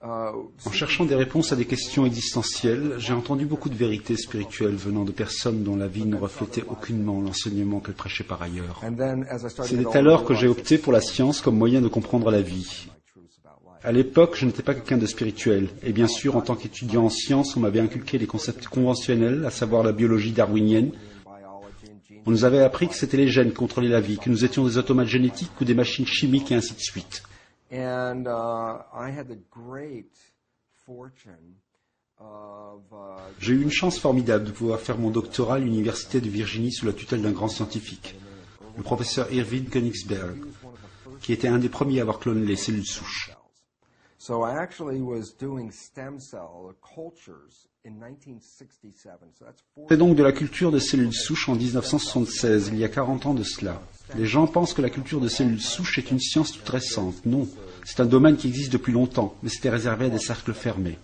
En cherchant des réponses à des questions existentielles, j'ai entendu beaucoup de vérités spirituelles venant de personnes dont la vie ne reflétait aucunement l'enseignement qu'elles prêchaient par ailleurs. C'est alors que j'ai opté pour la science comme moyen de comprendre la vie. À l'époque, je n'étais pas quelqu'un de spirituel, et bien sûr, en tant qu'étudiant en sciences, on m'avait inculqué les concepts conventionnels, à savoir la biologie darwinienne. On nous avait appris que c'était les gènes qui contrôlaient la vie, que nous étions des automates génétiques ou des machines chimiques et ainsi de suite. J'ai eu une chance formidable de pouvoir faire mon doctorat à l'université de Virginie sous la tutelle d'un grand scientifique, le professeur Irving Königsberg, qui était un des premiers à avoir cloné les cellules souches. C'est donc de la culture de cellules souches en 1976, il y a 40 ans de cela. Les gens pensent que la culture de cellules souches est une science toute récente. Non, c'est un domaine qui existe depuis longtemps, mais c'était réservé à des cercles fermés.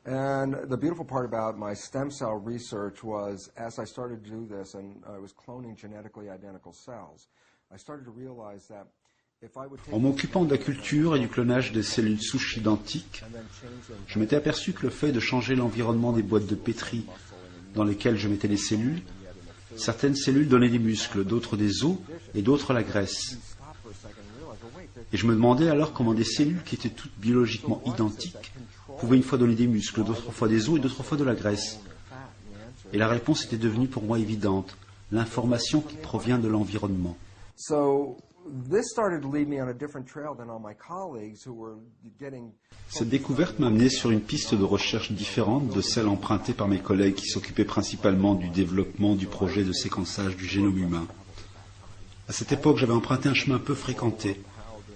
And the beautiful part about my stem cell research was, as I started to do this, and I was cloning genetically identical cells, I started to realize that en m'occupant de la culture et du clonage des cellules souches identiques, je m'étais aperçu que le fait de changer l'environnement des boîtes de pétri dans lesquelles je mettais les cellules, certaines cellules donnaient des muscles, d'autres des os et d'autres la graisse. Et je me demandais alors comment des cellules qui étaient toutes biologiquement identiques pouvaient une fois donner des muscles, d'autres fois des os et d'autres fois de la graisse. Et la réponse était devenue pour moi évidente, l'information qui provient de l'environnement. Cette découverte m'a amené sur une piste de recherche différente de celle empruntée par mes collègues qui s'occupaient principalement du développement du projet de séquençage du génome humain. À cette époque, j'avais emprunté un chemin peu fréquenté,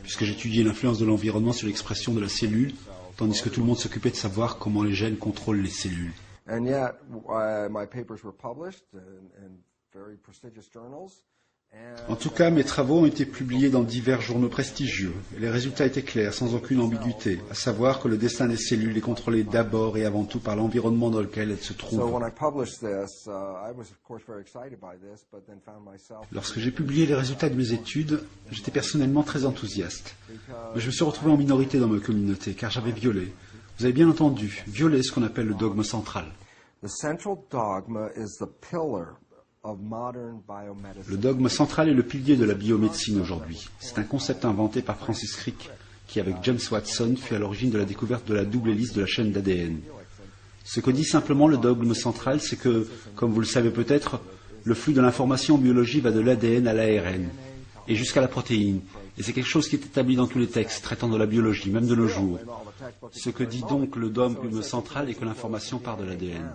puisque j'étudiais l'influence de l'environnement sur l'expression de la cellule, tandis que tout le monde s'occupait de savoir comment les gènes contrôlent les cellules. And yet, my papers were published in very prestigious journals. En tout cas, mes travaux ont été publiés dans divers journaux prestigieux, et les résultats étaient clairs, sans aucune ambiguïté, à savoir que le destin des cellules est contrôlé d'abord et avant tout par l'environnement dans lequel elles se trouvent. Lorsque j'ai publié les résultats de mes études, j'étais personnellement très enthousiaste. Mais je me suis retrouvé en minorité dans ma communauté, car j'avais violé, vous avez bien entendu, violé ce qu'on appelle le dogme central. Le dogme central est le pilier de la biomédecine aujourd'hui. C'est un concept inventé par Francis Crick, qui avec James Watson fut à l'origine de la découverte de la double hélice de la chaîne d'ADN. Ce que dit simplement le dogme central, c'est que, comme vous le savez peut-être, le flux de l'information en biologie va de l'ADN à l'ARN, et jusqu'à la protéine. Et c'est quelque chose qui est établi dans tous les textes traitant de la biologie, même de nos jours. Ce que dit donc le dogme central est que l'information part de l'ADN.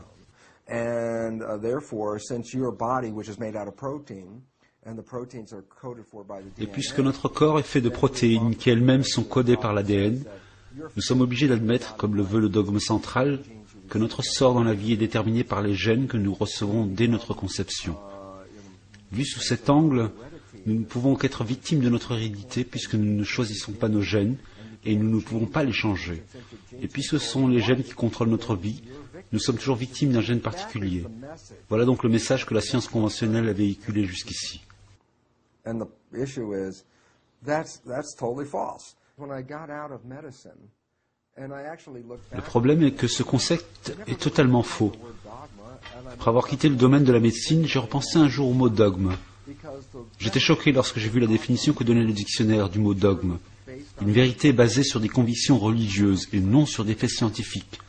And therefore, since your body, which is made out of protein, and the proteins are coded for by the DNA. Et puisque notre corps est fait de protéines qui elles-mêmes sont codées par l'ADN, nous sommes obligés d'admettre, comme le veut le dogme central, que notre sort dans la vie est déterminé par les gènes que nous recevons dès notre conception. Vu sous cet angle, nous ne pouvons qu'être victimes de notre hérédité puisque nous ne choisissons pas nos gènes et nous ne pouvons pas les changer. Et puis ce sont les gènes qui contrôlent notre vie. Nous sommes toujours victimes d'un gène particulier. Voilà donc le message que la science conventionnelle a véhiculé jusqu'ici. Le problème est que ce concept est totalement faux. Après avoir quitté le domaine de la médecine, j'ai repensé un jour au mot dogme. J'étais choqué lorsque j'ai vu la définition que donnait le dictionnaire du mot dogme. Une vérité basée sur des convictions religieuses et non sur des faits scientifiques.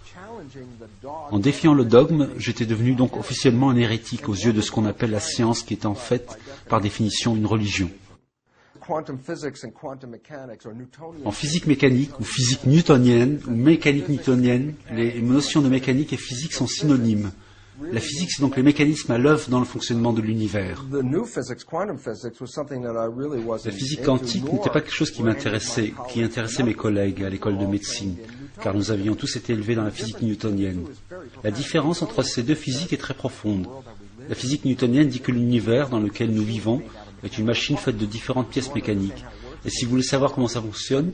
En défiant le dogme, j'étais devenu donc officiellement un hérétique aux yeux de ce qu'on appelle la science, qui est en fait, par définition, une religion. En physique mécanique, ou physique newtonienne, ou mécanique newtonienne, les notions de mécanique et physique sont synonymes. La physique, c'est donc les mécanismes à l'œuvre dans le fonctionnement de l'univers. La physique quantique n'était pas quelque chose qui m'intéressait, qui intéressait mes collègues à l'école de médecine, car nous avions tous été élevés dans la physique newtonienne. La différence entre ces deux physiques est très profonde. La physique newtonienne dit que l'univers dans lequel nous vivons est une machine faite de différentes pièces mécaniques. Et si vous voulez savoir comment ça fonctionne,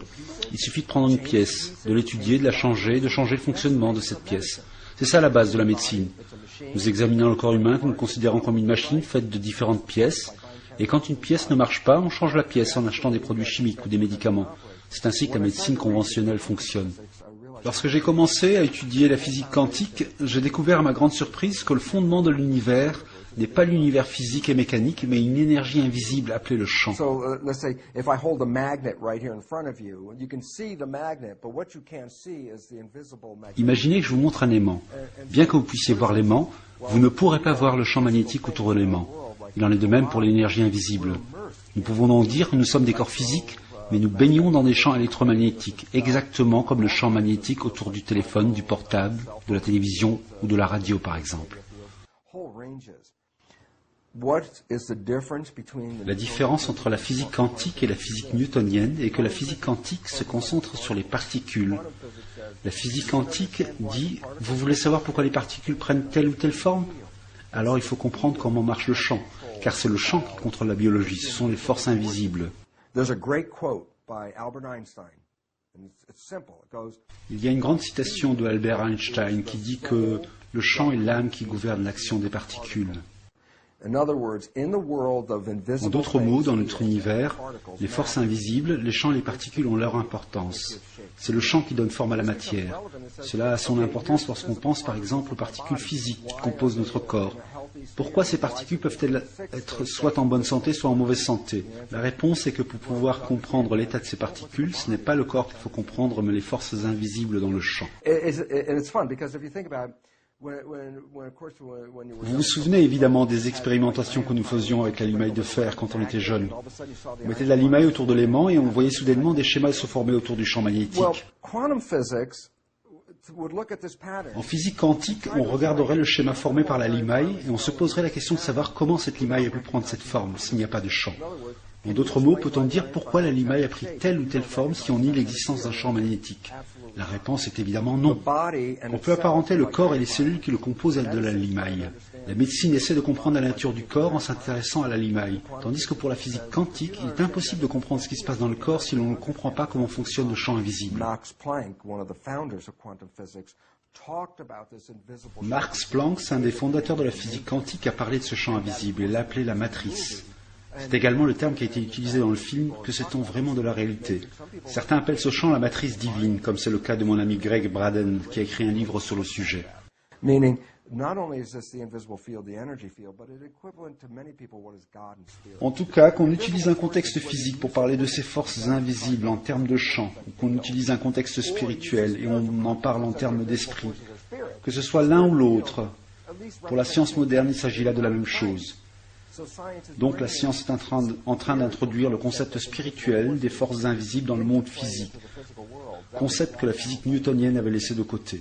il suffit de prendre une pièce, de l'étudier, de la changer, de changer le fonctionnement de cette pièce. C'est ça la base de la médecine. Nous examinons le corps humain que nous considérons comme une machine faite de différentes pièces, et quand une pièce ne marche pas, on change la pièce en achetant des produits chimiques ou des médicaments. C'est ainsi que la médecine conventionnelle fonctionne. Lorsque j'ai commencé à étudier la physique quantique, j'ai découvert à ma grande surprise que le fondement de l'univers n'est pas l'univers physique et mécanique, mais une énergie invisible appelée le champ. Imaginez que je vous montre un aimant. Bien que vous puissiez voir l'aimant, vous ne pourrez pas voir le champ magnétique autour de l'aimant. Il en est de même pour l'énergie invisible. Nous pouvons donc dire que nous sommes des corps physiques, mais nous baignons dans des champs électromagnétiques, exactement comme le champ magnétique autour du téléphone, du portable, de la télévision ou de la radio par exemple. La différence entre la physique quantique et la physique newtonienne est que la physique quantique se concentre sur les particules. La physique quantique dit « Vous voulez savoir pourquoi les particules prennent telle ou telle forme ? Alors il faut comprendre comment marche le champ, car c'est le champ qui contrôle la biologie, ce sont les forces invisibles. » Il y a une grande citation de Albert Einstein qui dit que le champ est l'âme qui gouverne l'action des particules. En d'autres mots, dans notre univers, les forces invisibles, les champs et les particules ont leur importance. C'est le champ qui donne forme à la matière. Cela a son importance lorsqu'on pense par exemple aux particules physiques qui composent notre corps. Pourquoi ces particules peuvent-elles être soit en bonne santé, soit en mauvaise santé? La réponse est que pour pouvoir comprendre l'état de ces particules, ce n'est pas le corps qu'il faut comprendre, mais les forces invisibles dans le champ. Vous vous souvenez évidemment des expérimentations que nous faisions avec la limaille de fer quand on était jeune. On mettait de la limaille autour de l'aimant et on voyait soudainement des schémas se former autour du champ magnétique. En physique quantique, on regarderait le schéma formé par la limaille et on se poserait la question de savoir comment cette limaille a pu prendre cette forme s'il n'y a pas de champ. En d'autres mots, peut-on dire pourquoi la limaille a pris telle ou telle forme si on nie l'existence d'un champ magnétique? La réponse est évidemment non. On peut apparenter le corps et les cellules qui le composent à de la limaille. La médecine essaie de comprendre la nature du corps en s'intéressant à la limaille, tandis que pour la physique quantique, il est impossible de comprendre ce qui se passe dans le corps si l'on ne comprend pas comment fonctionne le champ invisible. Max Planck, un des fondateurs de la physique quantique, a parlé de ce champ invisible et l'a appelé la matrice. C'est également le terme qui a été utilisé dans le film « Que sait-on vraiment de la réalité ?» Certains appellent ce champ la matrice divine, comme c'est le cas de mon ami Greg Braden, qui a écrit un livre sur le sujet. En tout cas, qu'on utilise un contexte physique pour parler de ces forces invisibles en termes de champ, ou qu'on utilise un contexte spirituel et on en parle en termes d'esprit, que ce soit l'un ou l'autre, pour la science moderne, il s'agit là de la même chose. Donc la science est en train d'introduire le concept spirituel des forces invisibles dans le monde physique, concept que la physique newtonienne avait laissé de côté.